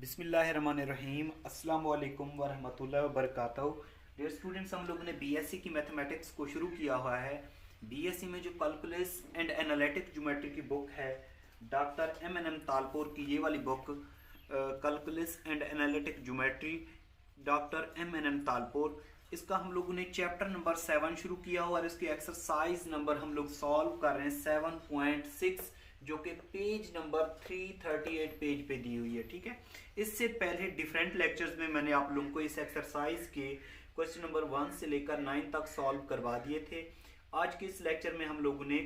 बिस्मिल्लाहिर्रहमानिर्रहीम अस्सलाम वालेकुम वरहमतुल्लाहि वबरकातुहू। डियर स्टूडेंट्स, हम लोगों ने बीएससी की मैथमेटिक्स को शुरू किया हुआ है। बीएससी में जो कैलकुलस एंड एनालिटिक ज्योमेट्री की बुक है डॉक्टर एम तालपुर की, ये वाली book calculus and analytic geometry doctor M Talpur, इसका हम लोगों ने चैप्टर नंबर 7 शुरू किया हुआ और इसकी एक्सरसाइज नंबर हम लोग सॉल्व कर रहे हैं 7.6, जो कि पेज नंबर 338 पेज पे दी हुई है। ठीक है, इससे पहले डिफरेंट लेक्चर्स में मैंने आप लोगों को इस एक्सरसाइज के क्वेश्चन नंबर 1 से लेकर 9 तक सॉल्व करवा दिए थे। आज के इस लेक्चर में हम लोगों ने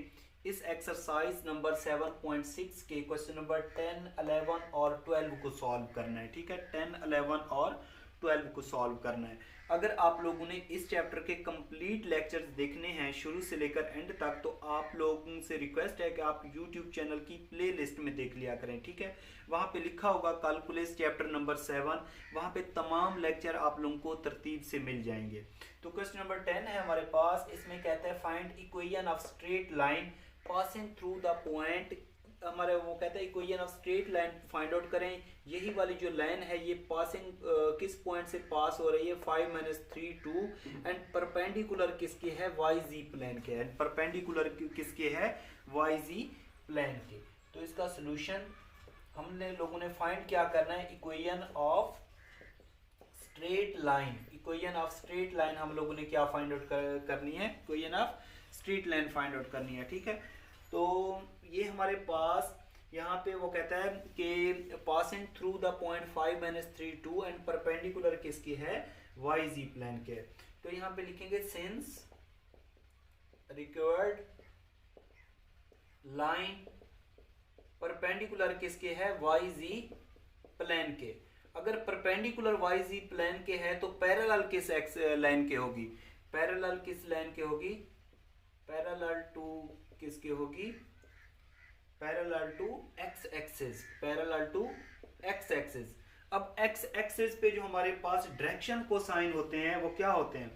इस एक्सरसाइज नंबर 7.6 के क्वेश्चन नंबर 10, 11 और 12 को सॉल्व करना है। ठीक है, 10, 11 और 12 को सॉल्व करना है। अगर आप लोगों ने इस चैप्टर के कंप्लीट लेक्चर्स देखने हैं शुरू से लेकर एंड तक, तो आप लोगों से रिक्वेस्ट है कि आप यूट्यूब चैनल की प्लेलिस्ट में देख लिया करें। ठीक है, वहाँ पे लिखा होगा कैलकुलस चैप्टर नंबर 7, वहाँ पे तमाम लेक्चर आप लोगों को तरतीब से मिल जाएंगे। तो क्वेश्चन नंबर 10 है हमारे पास। इसमें कहते हैं find equation of straight line passing through the point. हमारे वो कहते हैं equation of straight line find out करें। यही वाली जो लाइन है ये पासिंग किस पॉइंट से पास हो रही है, 5 - 3 2, एंड परपेंडिकुलर किसके है, वाई जी प्लेन के है। परपेंडिकुलर किसके है, वाई जी प्लेन के। तो इसका सोल्यूशन हमने लोगों ने फाइंड क्या करना है, equation of straight line. Equation of straight line हम लोगों ने क्या फाइंड आउट करनी है, equation of straight line find out करनी है। ठीक है, तो ये हमारे पास यहाँ पे वो कहता है कि passing through the point 5 - 3 2 and perpendicular किसकी है, वाई जी प्लेन के। तो यहाँ पे लिखेंगे सिंस रिक्वायर्ड लाइन परपेंडिकुलर किसके है, वाई जी प्लेन के। अगर परपेंडिकुलर वाई जी प्लेन के है तो पैरेलल किस एक्स लाइन के होगी, पैरेलल किस लाइन के होगी, पैरेलल टू किसके होगी, parallel to X axis, parallel to X axis. अब एक्स एक्सिस पे जो हमारे पास डायरेक्शन कोसाइन होते हैं वो क्या होते हैं,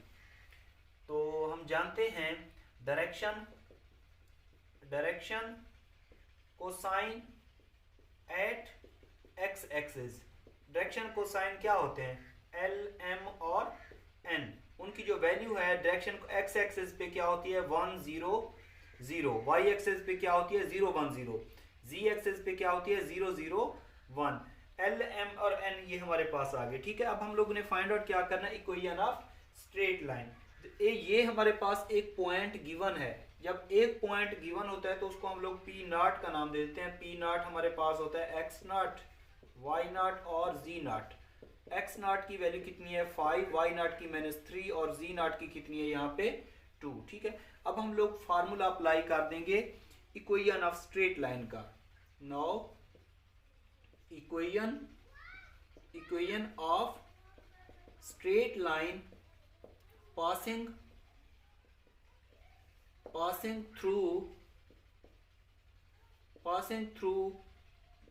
तो हम जानते हैं direction cosine at X axis. Direction cosine क्या होते हैं, एल, एम और एन। उनकी जो वैल्यू है डायरेक्शन एक्स एक्सिस पे क्या होती है, 1 0 0, वाई एक्सिस पे क्या होती है, 0 1 0, जी एक्सिस पे क्या होती है, 0 0 1। एल, एम और एन ये हमारे पास आ गए। ठीक है, अब हम लोगों ने फाइंड आउट क्या करना है, इक्वेशन ऑफ स्ट्रेट लाइन। ये हमारे पास एक पॉइंट गिवन है। जब एक पॉइंट गिवन होता है तो उसको हम लोग पी नॉट का नाम दे देते हैं। पी नॉट हमारे पास होता है एक्स नॉट, वाई नॉट और जी नॉट। एक्स नॉट की वैल्यू कितनी है 5, वाई नॉट की -3 और जी नॉट की कितनी है यहाँ पे 2। ठीक है, अब हम लोग फार्मूला अप्लाई कर देंगे इक्वेशन ऑफ स्ट्रेट लाइन का। Now equation of straight line passing through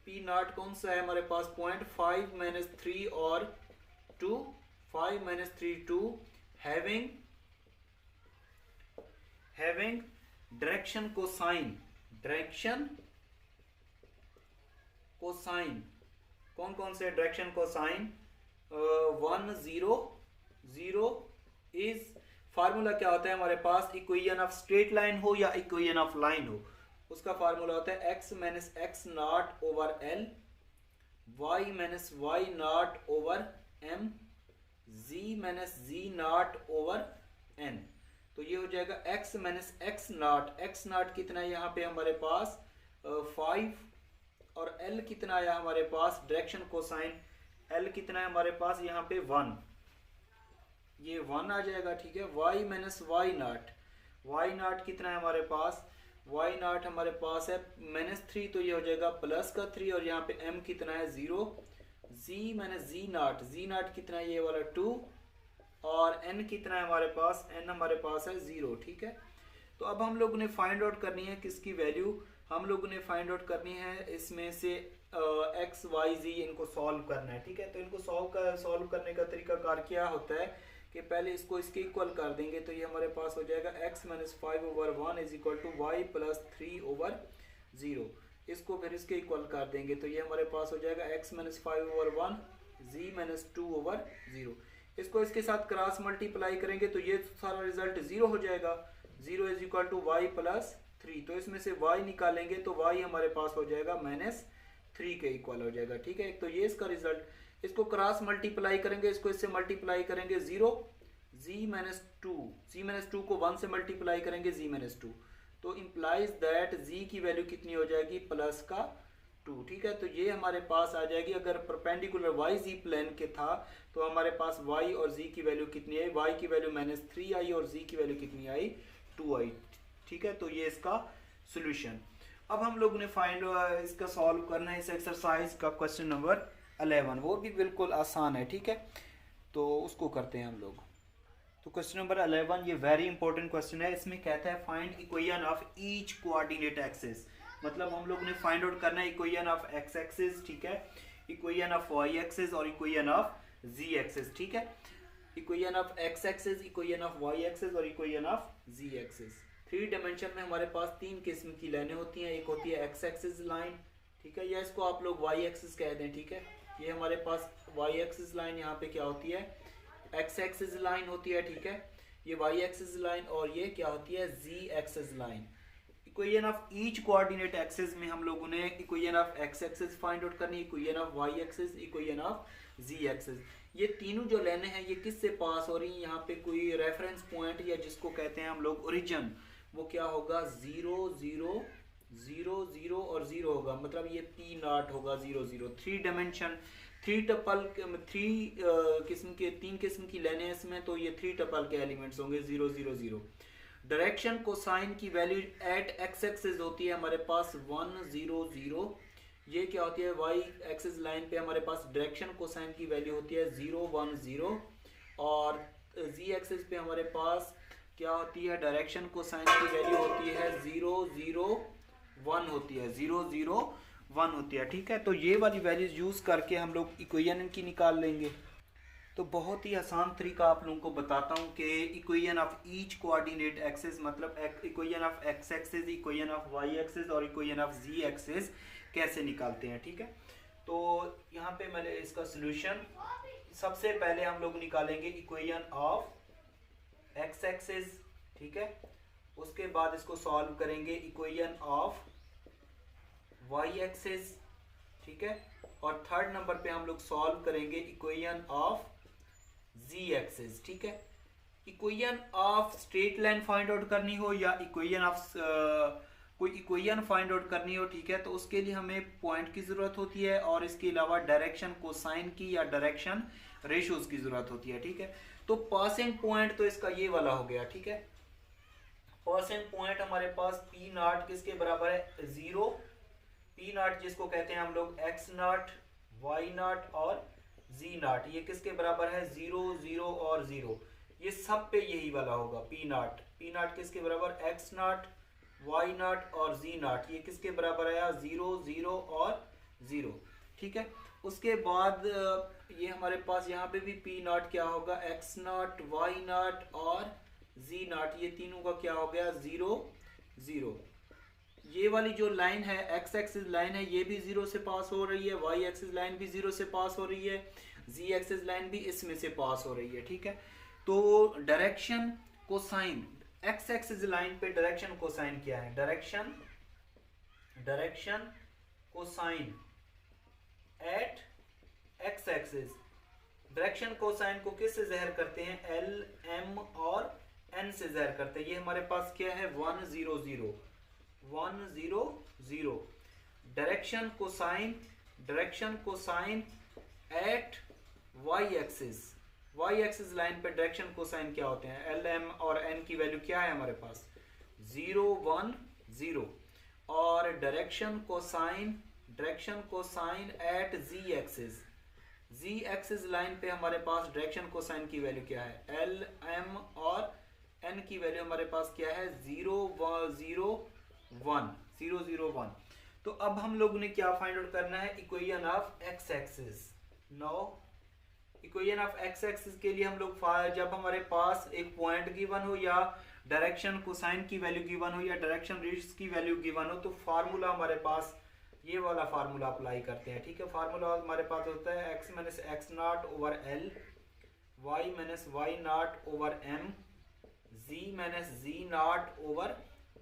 P not कौन सा है हमारे पास, पॉइंट 5 - 3 और 2, 5 - 3 2, हैविंग डायरेक्शन कोसाइन कौन कौन से डायरेक्शन कोसाइन, 1 0 0 इज। फार्मूला क्या होता है हमारे पास, इक्वेशन ऑफ स्ट्रेट लाइन हो या इक्वेशन ऑफ लाइन हो, उसका फार्मूला होता है x - x naught over l, y - y naught over m, z - z naught over n। तो ये हो जाएगा x - x not. x not कितना है यहाँ पे हमारे पास 5, और l कितना आया हमारे पास, डायरेक्शन कोसाइन l कितना है हमारे पास यहाँ पे 1, ये 1 आ जाएगा। ठीक है, y - y not, y not कितना है हमारे पास, y नॉट हमारे पास है -3, तो ये हो जाएगा +3, और यहाँ पे m कितना है 0, z - z नॉट कितना है ये वाला 2, और n कितना है हमारे पास, n हमारे पास है 0। ठीक है, तो अब हम लोगों ने फाइंड आउट करनी है किसकी वैल्यू, हम लोगों ने फाइंड आउट करनी है इसमें से x y z, इनको सॉल्व करना है। ठीक है, तो इनको सॉल्व करने का तरीकाकार क्या होता है कि पहले इसको इसके इक्वल कर देंगे, तो ये हमारे पास हो जाएगा x - 5/1 = y + 3/0। इसको फिर इसके इक्वल कर देंगे तो ये हमारे पास हो जाएगा x माइनस 5/1 z माइनस 2/0। इसको इसके साथ क्रॉस मल्टीप्लाई करेंगे तो ये सारा रिजल्ट 0 हो जाएगा। 0 is equal to y plus 3, तो इसमें से y निकालेंगे तो y हमारे पास हो जाएगा -3 के इक्वल हो जाएगा। ठीक है, तो ये इसका रिजल्ट। इसको क्रॉस मल्टीप्लाई करेंगे, इसको इससे मल्टीप्लाई करेंगे 0, z-2 को 1 से मल्टीप्लाई करेंगे z-2, तो इम्प्लाइज दैट z की वैल्यू कितनी हो जाएगी +2। ठीक है, तो ये हमारे पास आ जाएगी। अगर परपेंडिकुलर y z प्लेन के था तो हमारे पास y और z की वैल्यू कितनी आई, y की वैल्यू -3 आई और z की वैल्यू कितनी आई 2 आई। ठीक है, तो ये इसका सोल्यूशन। अब हम लोग ने फाइंड इसका सॉल्व करना है इस एक्सरसाइज का क्वेश्चन नंबर 11, वो भी बिल्कुल आसान है। ठीक है, तो उसको करते हैं हम लोग। तो क्वेश्चन नंबर 11 ये वेरी इंपॉर्टेंट क्वेश्चन है। इसमें कहता है find equation of each coordinate axis, मतलब हम लोग ने फाइंड आउट करना है इक्वेशन ऑफ एक्स एक्सिस, ठीक है, इक्वेशन ऑफ वाई एक्सिस और इक्वेशन ऑफ जी एक्सिस। ठीक है, equation of X axis, equation of Y axis और equation of Z axis. 3 dimension में हमारे पास 3 किस्म की लाइनें होती हैं। एक होती है एक्स एक्सिस लाइन, ठीक है, या इसको आप लोग वाई एक्सिस कह दें। ठीक है, ये हमारे पास वाई एक्सिस लाइन यहाँ पे क्या होती है, एक्स एक्सिस लाइन होती है। ठीक है, ये वाई एक्सिस लाइन, और ये क्या होती है, Z axis line. Equation of each coordinate axis में हम लोगों ने equation of X axis find out करनी है, equation of Y axis, equation of Z axis. ये तीनों जो लाइनें हैं ये किससे पास हो रही हैं, यहाँ पे कोई रेफरेंस पॉइंट या जिसको कहते हैं हम लोग ओरिजिन, वो क्या होगा 0 0 0 0 और 0 होगा, मतलब ये P0 होगा 0 0। 3 डायमेंशन, 3 टपल, 3 किस्म की लाइनें इसमें, तो ये 3 टपल के एलिमेंट्स होंगे 0 0 0। डायरेक्शन कोसाइन की वैल्यू एट एक्स एक्सिस होती है हमारे पास 1 0 0। ये क्या होती है, वाई एक्सिस लाइन पे हमारे पास डायरेक्शन कोसाइन की वैल्यू होती है 0 1 0, और जी एक्सिस पे हमारे पास क्या होती है, डायरेक्शन कोसाइन की वैल्यू होती है 0 0 1 होती है, 0 0 1 होती है। ठीक है, तो ये वाली वैल्यूज यूज करके हम लोग इक्वेशन की निकाल लेंगे। तो बहुत ही आसान तरीका आप लोगों को बताता हूँ कि equation of each coordinate axis, मतलब equation of X axis, equation of Y axis और इक्वेशन ऑफ जी एक्सिस कैसे निकालते हैं। ठीक है, तो यहाँ पे मैंने इसका सोल्यूशन, सबसे पहले हम लोग निकालेंगे इक्वेशन ऑफ एक्स एक्सिस। ठीक है, उसके बाद इसको सॉल्व करेंगे इक्वेशन ऑफ वाई एक्सिस। ठीक है, और थर्ड नंबर पे हम लोग सॉल्व करेंगे इक्वेशन ऑफ जी एक्सिस। ठीक है, equation of straight line find out करनी हो या इक्वेशन ऑफ कोई इक्वेशन फाइंड आउट करनी हो, ठीक है, तो उसके लिए हमें पॉइंट की जरूरत होती है और इसके अलावा डायरेक्शन कोसाइन की या डायरेक्शन रेशियोज की जरूरत होती है। ठीक है, तो पासिंग पॉइंट तो इसका ये वाला हो गया। ठीक है, पासिंग पॉइंट हमारे पास P0 किसके बराबर है 0, P0 जिसको कहते हैं हम लोग x0 y0 और z0, ये किसके बराबर है 0 0 और 0। ये सब पे यही वाला होगा P0 किसके बराबर x0 y0 और z0, ये किसके बराबर आया 0 0 और 0। ठीक है, उसके बाद ये हमारे पास यहाँ पे भी P0 क्या होगा x0 y0 और z0, ये तीनों का क्या हो गया 0 0। ये वाली जो लाइन है एक्स एक्सिस लाइन है, ये भी 0 से पास हो रही है, वाई एक्सिस लाइन भी 0 से पास हो रही है, जी एक्सिस लाइन भी इसमें से पास हो रही है। ठीक है, तो direction cosine X axis line पे डायरेक्शन कोसाइन क्या है, direction cosine at X axis, direction cosine को किससे ज़हर करते हैं, एल एम और एन से ज़हर करते हैं। ये हमारे पास क्या है 1 0 0 1 0 0। Direction cosine at Y axis line पे डायरेक्शन कोसाइन क्या होते हैं, एल एम और एन की वैल्यू क्या है हमारे पास 0 1 0। और direction cosine at Z axis line पे हमारे पास डायरेक्शन कोसाइन की वैल्यू क्या है, एल एम और एन की वैल्यू हमारे पास क्या है 0 0 1। तो अब हम लोग ने क्या फाइंड आउट करना है, equation of X axis. Now equation of X axis के लिए हम लोग जब हमारे पास एक पॉइंट गिवन हो या डायरेक्शन कोसाइन की वैल्यू गिवन हो या डायरेक्शन रेशियोज की वैल्यू गिवन हो, तो फार्मूला हमारे पास ये वाला फार्मूला अप्लाई करते हैं, ठीक है। फार्मूला हमारे पास होता है x minus X naught over L, y minus Y naught over m, z minus z naught over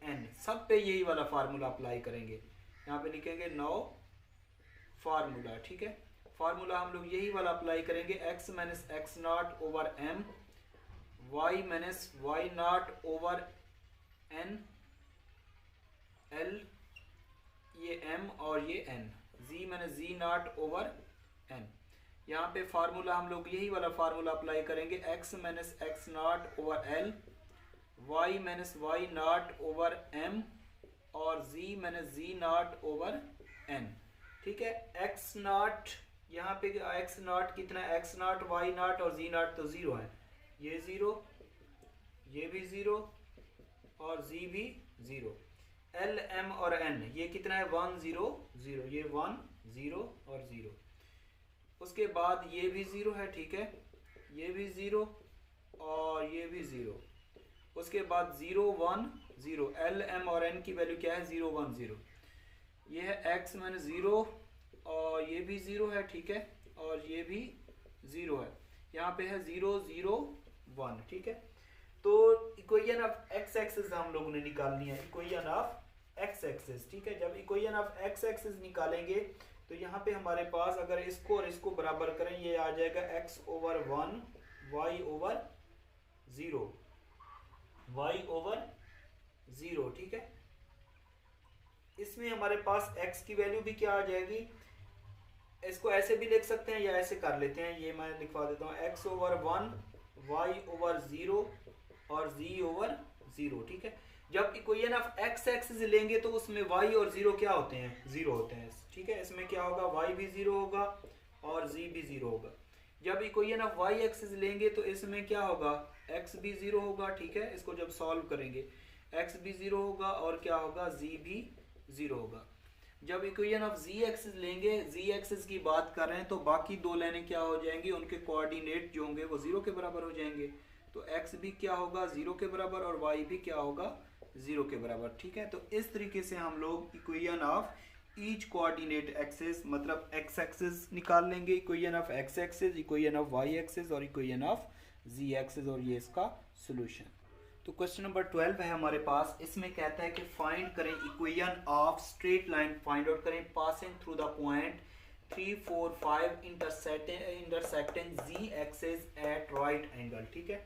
n। सब पे यही वाला फार्मूला अप्लाई करेंगे। यहाँ पे लिखेंगे नो फार्मूला, ठीक है। फार्मूला हम लोग यही वाला अप्लाई करेंगे, x minus X naught over m, y minus Y naught over n, l ये m और ये n, z minus z naught over n। यहाँ पे फार्मूला हम लोग यही वाला फार्मूला अप्लाई करेंगे, x minus X naught over l, y minus Y naught over m और z minus z naught over n, ठीक है। x नाट यहाँ पे x नाट कितना है, x नाट y नाट और z नाट तो 0 है, ये 0, ये भी 0 और z भी 0। L M और N ये कितना है 1 0 0, ये 1 0 और 0। उसके बाद ये भी 0 है, ठीक है, ये भी 0 और ये भी 0। उसके बाद 0 1 0, L M और N की वैल्यू क्या है 0 1 0। ये है x माइनस 0 और ये भी 0 है, ठीक है, और ये भी 0 है। यहाँ पे है 0 0 1, ठीक है। तो इक्वेशन ऑफ एक्स एक्सिस हम लोगों ने निकालनी है, इक्वेशन ऑफ एक्स एक्सिस, ठीक है। जब इक्वेशन ऑफ एक्स एक्सिस निकालेंगे तो यहाँ पे हमारे पास अगर इसको और इसको बराबर करें, ये आ जाएगा x over 1 y over 0, y over 0, ठीक है। इसमें हमारे पास x की वैल्यू भी क्या आ जाएगी, इसको ऐसे भी लिख सकते हैं या ऐसे कर लेते हैं, ये मैं लिखवा देता हूँ, x ओवर 1 y ओवर 0 और z ओवर 0, ठीक है। जब इक्वेशन ऑफ एक्स एक्सिस लेंगे तो उसमें y और 0 क्या होते हैं, 0 होते हैं, ठीक है। इसमें क्या होगा, y भी 0 होगा और z भी 0 होगा। जब इक्वेशन ऑफ y एक्सिस लेंगे तो इसमें क्या होगा, x भी 0 होगा, ठीक है। इसको जब सॉल्व करेंगे x भी 0 होगा और क्या होगा, z भी 0 होगा। जब इक्वेशन ऑफ z एक्सिस लेंगे, z एक्सिस की बात कर रहे हैं, तो बाकी दो लाइनें क्या हो जाएंगी, उनके कोऑर्डिनेट जो होंगे वो 0 के बराबर हो जाएंगे। तो x भी क्या होगा 0 के बराबर और y भी क्या होगा 0 के बराबर, ठीक है। तो इस तरीके से हम लोग equation of each coordinate axis मतलब x एक्सिस निकाल लेंगे, equation of x axis, equation of y axis और इक्वेशन ऑफ z एक्सिस, और ये इसका सॉल्यूशन। तो क्वेश्चन नंबर 12 है हमारे पास, इसमें कहता है कि फाइंड करें equation of straight line, find out करें passing through the point 3 4 5 intersecting z axis at right angle, ठीक है।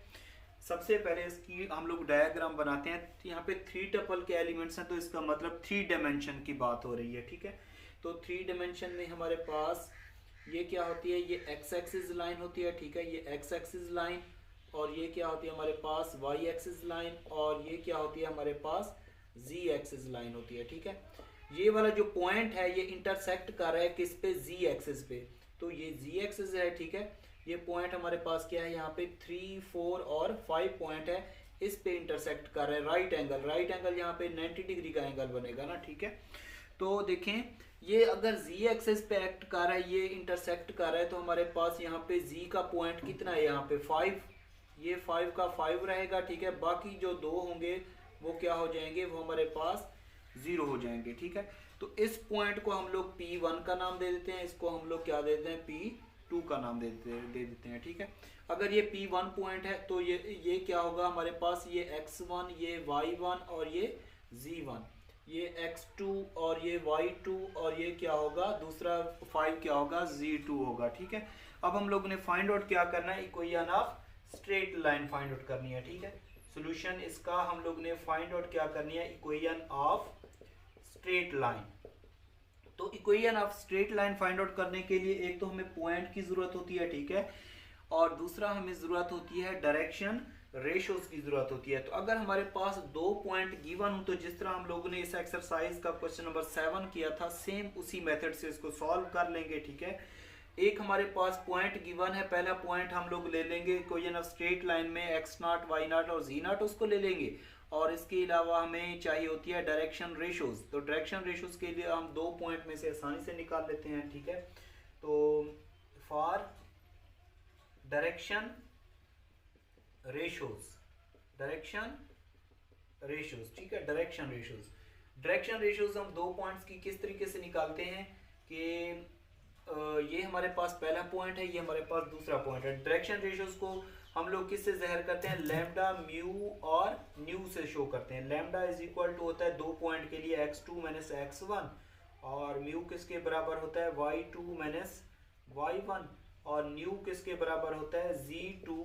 सबसे पहले इसकी हम लोग डायग्राम बनाते हैं। यहाँ पे 3 टपल के एलिमेंट्स हैं, तो इसका मतलब 3 डायमेंशन की बात हो रही है, ठीक है। तो 3 डायमेंशन में हमारे पास ये क्या होती है, ये एक्स एक्सिस लाइन होती है, ठीक है, ये एक्स एक्सिस लाइन, और ये क्या होती है हमारे पास वाई एक्सिस लाइन, और ये क्या होती है हमारे पास जी एक्सिस लाइन होती है, ठीक है। ये वाला जो पॉइंट है ये इंटरसेक्ट कर रहा है किस पे, जी एक्सिस पे, तो ये जी एक्सिस है, ठीक है। ये पॉइंट हमारे पास क्या है, यहाँ पे 3 4 और 5 पॉइंट है, इस पे इंटरसेक्ट कर रहा है राइट एंगल। राइट एंगल यहाँ पे 90 डिग्री का एंगल बनेगा ना, ठीक है। तो देखें ये अगर जी एक्सिस पे एक्ट कर रहा है, ये इंटरसेक्ट कर रहा है, तो हमारे पास यहाँ पे जी का पॉइंट कितना है, यहाँ पे 5, ये 5 का 5 रहेगा, ठीक है। बाकी जो 2 होंगे वो क्या हो जाएंगे, वो हमारे पास 0 हो जाएंगे, ठीक है। तो इस पॉइंट को हम लोग P1 का नाम दे देते हैं, इसको हम लोग क्या देते हैं, P2 का नाम दे देते हैं, ठीक है। अगर ये P1 पॉइंट है तो ये क्या होगा हमारे पास, ये x1, ये y1 और ये z1, ये x2 और ये y2 और ये क्या होगा दूसरा 5 क्या होगा, z2 होगा, ठीक है। अब हम लोगों ने फाइंड आउट क्या करना है, equation of straight line find out करनी है, ठीक है। सॉल्यूशन इसका हम लोग ने फाइंड आउट क्या करनी है, इक्वेशन ऑफ स्ट्रेट लाइन। तो equation of straight line find out करने के लिए एक तो हमें पॉइंट की जरूरत होती है, ठीक है, और दूसरा हमें जरूरत होती है डायरेक्शन रेशियोज की जरूरत होती है। तो अगर हमारे पास 2 पॉइंट गिवन हो, तो जिस तरह हम लोगों ने इस एक्सरसाइज का क्वेश्चन नंबर 7 किया था, सेम उसी मेथड से इसको सॉल्व कर लेंगे, ठीक है। एक हमारे पास पॉइंट गिवन है, पहला पॉइंट हम लोग ले लेंगे इक्वेशन ऑफ स्ट्रेट लाइन में x0 y0 और z0, उसको ले लेंगे, और इसके अलावा हमें चाहिए होती है डायरेक्शन रेशियोज। तो डायरेक्शन रेशियोज के लिए हम 2 पॉइंट में से आसानी से निकाल लेते हैं, ठीक है। तो फॉर डायरेक्शन रेशियोज, ठीक है, डायरेक्शन रेशियोज, डायरेक्शन रेशियोज हम 2 पॉइंट्स की किस तरीके से निकालते हैं कि ये हमारे पास पहला पॉइंट है, ये हमारे पास दूसरा पॉइंट है। डायरेक्शन रेशियोज को हम लोग किससे ज़ाहिर करते हैं, लैम्डा, म्यू और न्यू से शो करते हैं। लैम्डा इज इक्वल टू होता है 2 पॉइंट के लिए x2 माइनस x1, और म्यू किसके बराबर होता है y2 माइनस y1, और न्यू किसके बराबर होता है z2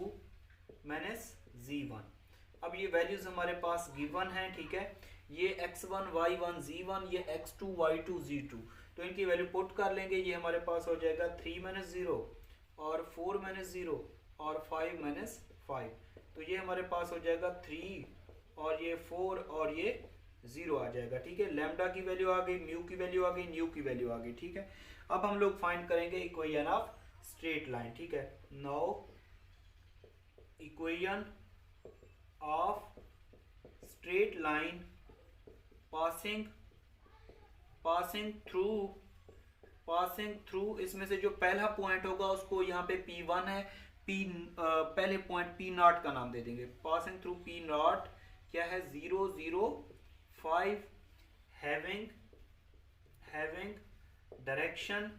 माइनस z1। अब ये वैल्यूज हमारे पास गिवन हैं, ठीक है। ये x1 y1 z1, ये x2 y2 z2, तो इनकी वैल्यू पुट कर लेंगे। ये हमारे पास हो जाएगा 3 माइनस 0 और 4 माइनस 0 और 5 माइनस 5, तो ये हमारे पास हो जाएगा 3 और ये 4 और ये 0 आ जाएगा, ठीक है। लैम्डा की वैल्यू आ गई, म्यू की वैल्यू आ गई, न्यू की वैल्यू आ गई, ठीक है। अब हम लोग फाइंड करेंगे इक्वेशन ऑफ स्ट्रेट लाइन, ठीक है। Now equation of straight line passing through, इसमें से जो पहला पॉइंट होगा उसको यहाँ पे P1 है, पहले पॉइंट P0 का नाम दे देंगे। पासिंग थ्रू P0 क्या है, 0 0 5, हैविंग डायरेक्शन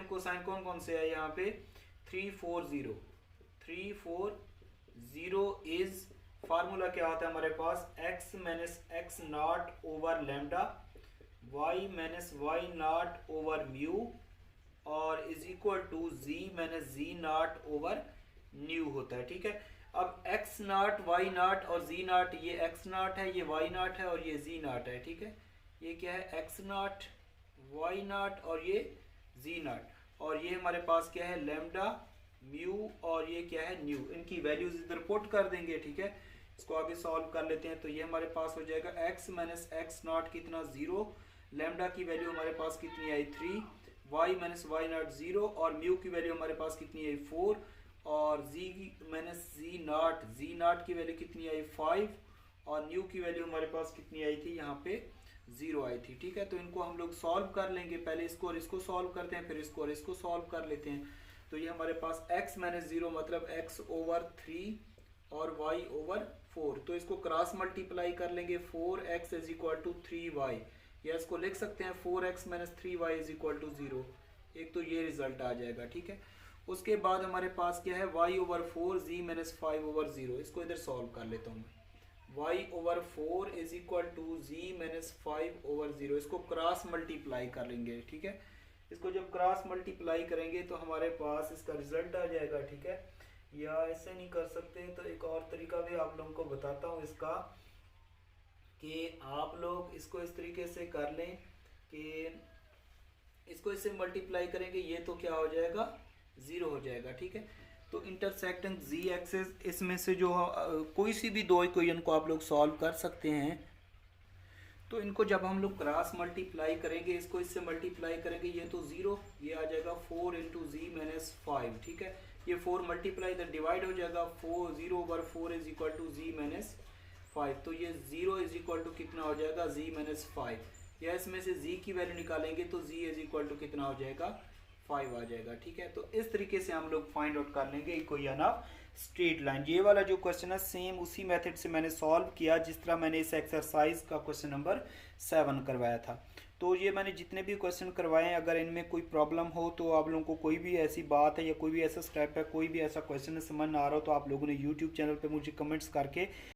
कोसाइन कौन कौन से है यहाँ पे, 3 4 0 इज, फार्मूला क्या होता है हमारे पास, x minus x naught over lambda, y minus y naught over mu, और is equal to z minus z naught over nu होता है, ठीक है। अब x नॉट, y नॉट और z नॉट, ये x नॉट है, ये y नॉट है और ये z नॉट है, ठीक है। ये क्या है, x नॉट, y नॉट और ये z नॉट, और ये हमारे पास क्या है, लैम्डा, म्यू और ये क्या है, न्यू। इनकी वैल्यूज इधर पुट कर देंगे, ठीक है। इसको आगे सॉल्व कर लेते हैं। तो ये हमारे पास हो जाएगा x माइनस x नॉट कितना, 0, लैम्डा की वैल्यू हमारे पास कितनी आई 3, y माइनस y नॉट 0, और म्यू की वैल्यू हमारे पास कितनी आई 4, और z माइनस z नॉट की वैल्यू कितनी आई 5, और न्यू की वैल्यू हमारे पास कितनी आई थी, यहाँ पे 0 आई थी, ठीक है। तो इनको हम लोग सॉल्व कर लेंगे, पहले इसको और इसको सॉल्व करते हैं, फिर इसको और इसको सॉल्व कर लेते हैं। तो ये हमारे पास x माइनस 0 मतलब x ओवर 3 और y ओवर 4, तो इसको क्रॉस मल्टीप्लाई कर लेंगे, 4x is equal to 3y, या इसको लिख सकते हैं 4x minus 3y is equal to 0। एक तो ये रिजल्ट आ जाएगा, ठीक है। उसके बाद हमारे पास क्या है, y over 4 z minus 5 over 0, इसको इधर सॉल्व कर लेता हूँ मैं। y over 4 is equal to z minus 5 over 0, इसको क्रॉस मल्टीप्लाई कर लेंगे, ठीक है। इसको जब क्रॉस मल्टीप्लाई करेंगे तो हमारे पास इसका रिजल्ट आ जाएगा, ठीक है। या ऐसे नहीं कर सकते, तो एक और तरीका भी आप लोगों को बताता हूँ इसका, कि आप लोग इसको इस तरीके से कर लें कि इसको इससे मल्टीप्लाई करेंगे, ये तो क्या हो जाएगा, 0 हो जाएगा, ठीक है। तो इंटरसेक्टिंग z एक्सिस, इसमें से जो कोई सी भी दो इक्वेशन को आप लोग सॉल्व कर सकते हैं। तो इनको जब हम लोग क्रॉस मल्टीप्लाई करेंगे, इसको इससे मल्टीप्लाई करेंगे, ये तो 0, ये आ जाएगा 4 इंटू जी माइनस 5, ठीक है। ये 4 मल्टीप्लाई इधर डिवाइड हो जाएगा, 0 over 4 is equal to Z minus 5, तो ये 0 इज इक्वल टू कितना हो जाएगा, जी माइनस 5, या इसमें से जी की वैल्यू निकालेंगे तो जी इज इक्वल टू कितना हो जाएगा, 5 आ जाएगा, ठीक है। तो इस तरीके से हम लोग फाइंड आउट कर लेंगे इक्वेशन ऑफ स्ट्रेट लाइन। ये वाला जो क्वेश्चन है सेम उसी मेथड से मैंने सॉल्व किया जिस तरह मैंने इस एक्सरसाइज का क्वेश्चन नंबर 7 करवाया था। तो ये मैंने जितने भी क्वेश्चन करवाए हैं, अगर इनमें कोई प्रॉब्लम हो तो आप लोगों को कोई भी ऐसी बात है या कोई भी ऐसा स्टेप है, कोई भी ऐसा क्वेश्चन समझ ना आ रहा हो, तो आप लोगों ने यूट्यूब चैनल पे मुझे कमेंट्स करके